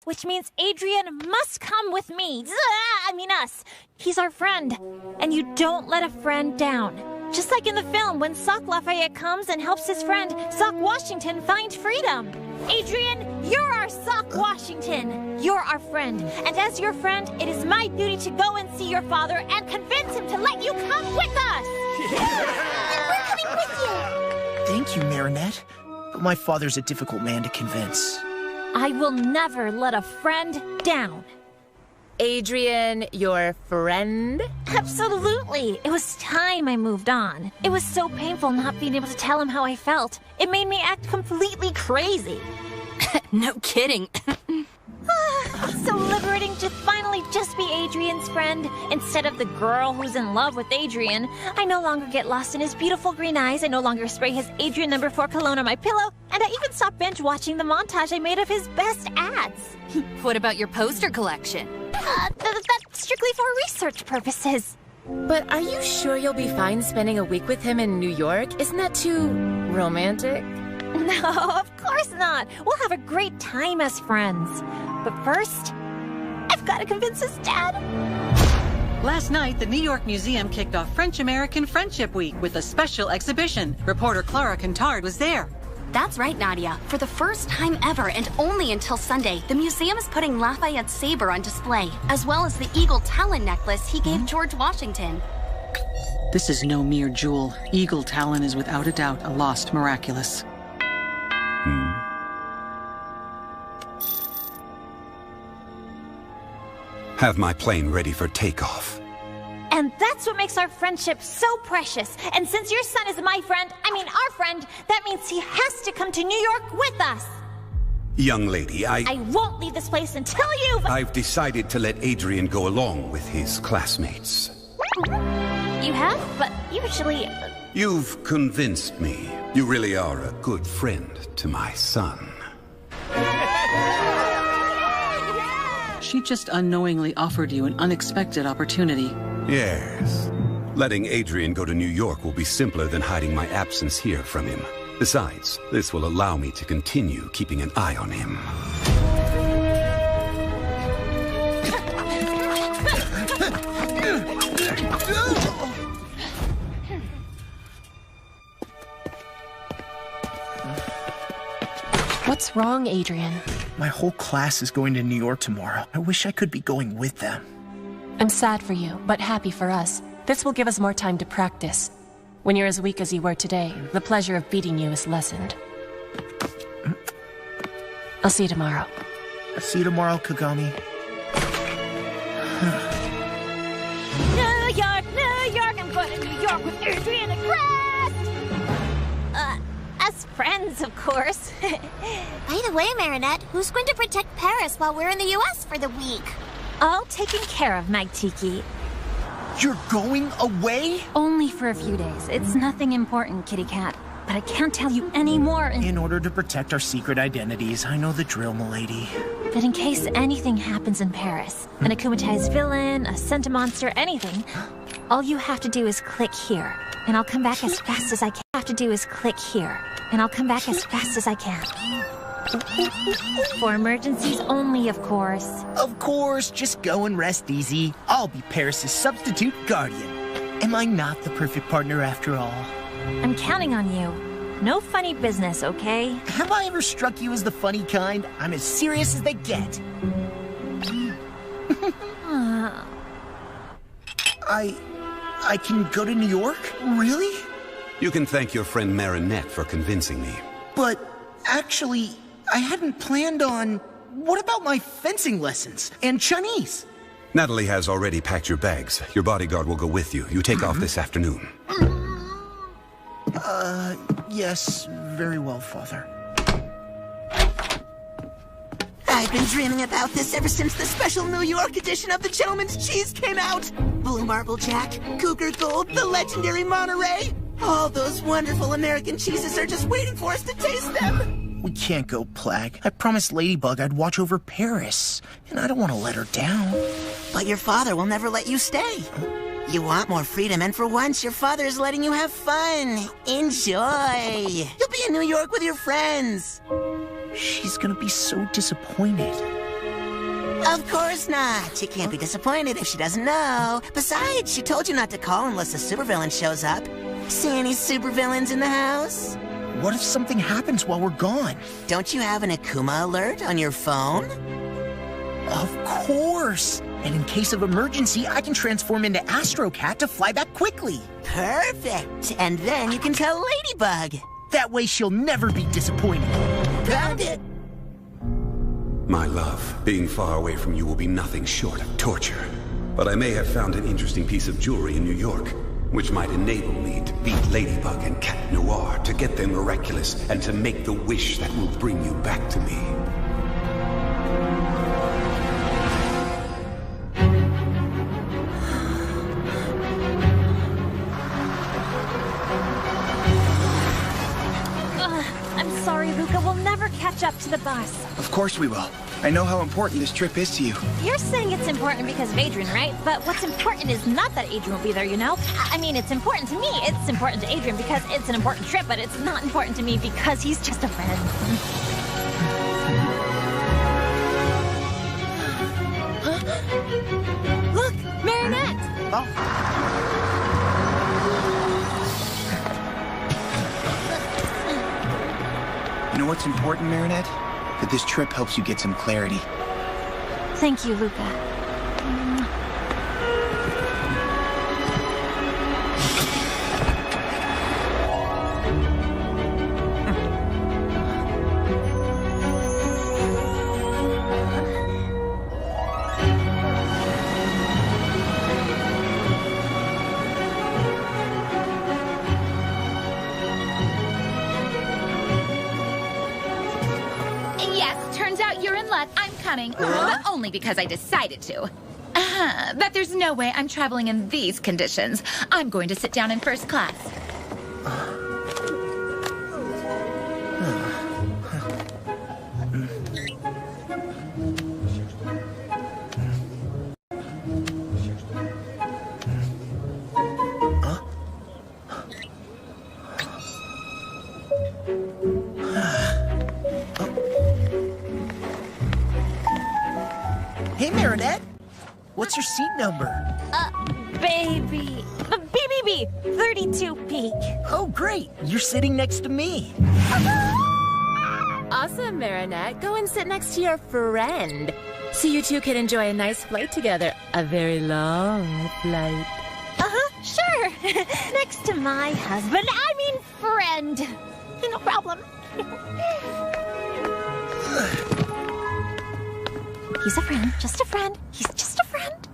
which means Adrian must come with me. Us. He's our friend, and you don't let a friend down. Just like in the film when Sock Lafayette comes and helps his friend, Sock Washington, find freedom. Adrian, you're our Sock Washington. You're our friend, and as your friend, it is my duty to go and see your father and convince him to let you come with us. And we're coming with you. Thank you, Marinette. But my father's a difficult man to convince. I will never let a friend down. Adrian, your friend? Absolutely. It was time I moved on. It was so painful not being able to tell him how I felt. It made me act completely crazy. No kidding. It's so liberating to finally just be Adrian's friend instead of the girl who's in love with Adrian. I no longer get lost in his beautiful green eyes. I no longer spray his Adrian No. 4 cologne on my pillow. And I even stopped binge watching the montage I made of his best ads. What about your poster collection? That's strictly for research purposes. But are you sure you'll be fine spending a week with him in New York? Isn't that too romantic? No, of course not. We'll have a great time as friends. But first, I've got to convince his dad. Last night, the New York Museum kicked off French-American Friendship Week with a special exhibition. Reporter Clara Cantard was there. That's right, Nadia. For the first time ever, and only until Sunday, the museum is putting Lafayette's saber on display, as well as the eagle talon necklace he gave George Washington. This is no mere jewel. Eagle talon is without a doubt a lost miraculous. Have my plane ready for takeoff. And that's what makes our friendship so precious. And since your son is my friend, our friend, that means he has to come to New York with us. Young lady, I won't leave this place until you've... I've decided to let Adrian go along with his classmates. You have? But usually... You've convinced me. You really are a good friend to my son. She just unknowingly offered you an unexpected opportunity. Yes. Letting Adrian go to New York will be simpler than hiding my absence here from him. Besides, this will allow me to continue keeping an eye on him. What's wrong, Adrian? My whole class is going to New York tomorrow. I wish I could be going with them. I'm sad for you, but happy for us. This will give us more time to practice. When you're as weak as you were today, the pleasure of beating you is lessened. I'll see you tomorrow. I'll see you tomorrow, Kagami. New York, I'm going to New York with Adrian and Crest! As friends, of course. By the way, Marinette, who's going to protect Paris while we're in the U.S. for the week? All taken care of, Tiki. You're going away? Only for a few days. It's nothing important, kitty cat. But I can't tell you any more. In order to protect our secret identities, I know the drill, milady. But in case anything happens in Paris, an akumatized villain, a centimonster, anything, all you have to do is click here, and I'll come back as fast as I can. For emergencies only, of course. Of course, just go and rest easy. I'll be Paris's substitute guardian. Am I not the perfect partner after all? I'm counting on you. No funny business, okay? Have I ever struck you as the funny kind? I'm as serious as they get. I can go to New York? Really? You can thank your friend Marinette for convincing me. But actually, I hadn't planned on... What about my fencing lessons and Chinese? Natalie has already packed your bags. Your bodyguard will go with you. You take off this afternoon. Yes, very well, Father. I've been dreaming about this ever since the special New York edition of the Gentleman's Cheese came out. Blue Marble Jack, Cougar Gold, the legendary Monterey. All those wonderful American cheeses are just waiting for us to taste them. We can't go, Plag. I promised Ladybug I'd watch over Paris, and I don't want to let her down. But your father will never let you stay. You want more freedom, and for once, your father is letting you have fun. Enjoy. You'll be in New York with your friends. She's gonna be so disappointed. Of course not. She can't be disappointed if she doesn't know. Besides, she told you not to call unless a supervillain shows up. See any supervillains in the house? What if something happens while we're gone? Don't you have an Akuma alert on your phone? Of course! And in case of emergency, I can transform into Astro Cat to fly back quickly. Perfect! And then you can tell Ladybug. That way she'll never be disappointed. Found it! My love, being far away from you will be nothing short of torture. But I may have found an interesting piece of jewelry in New York, which might enable me to beat Ladybug and Cat Noir, to get them miraculous, and to make the wish that will bring you back to me. I'm sorry, Luca. We'll never catch up to the bus. Of course we will. I know how important this trip is to you. You're saying it's important because of Adrian, right? But what's important is not that Adrian will be there, you know? I mean, it's important to me. It's important to Adrian because it's an important trip, but it's not important to me because he's just a friend. Look, Marinette! Oh. You know what's important, Marinette? That this trip helps you get some clarity. Thank you, Luca. I'm coming, but only because I decided to. But there's no way I'm traveling in these conditions. I'm going to sit down in first class. Hey, Marinette. What's your seat number? Baby. BBB, 32B. Oh, great. You're sitting next to me. Awesome, Marinette. Go and sit next to your friend, so you two can enjoy a nice flight together. A very long flight. Sure. Next to my husband. I mean friend. No problem. He's a friend. Just a friend. He's just a friend.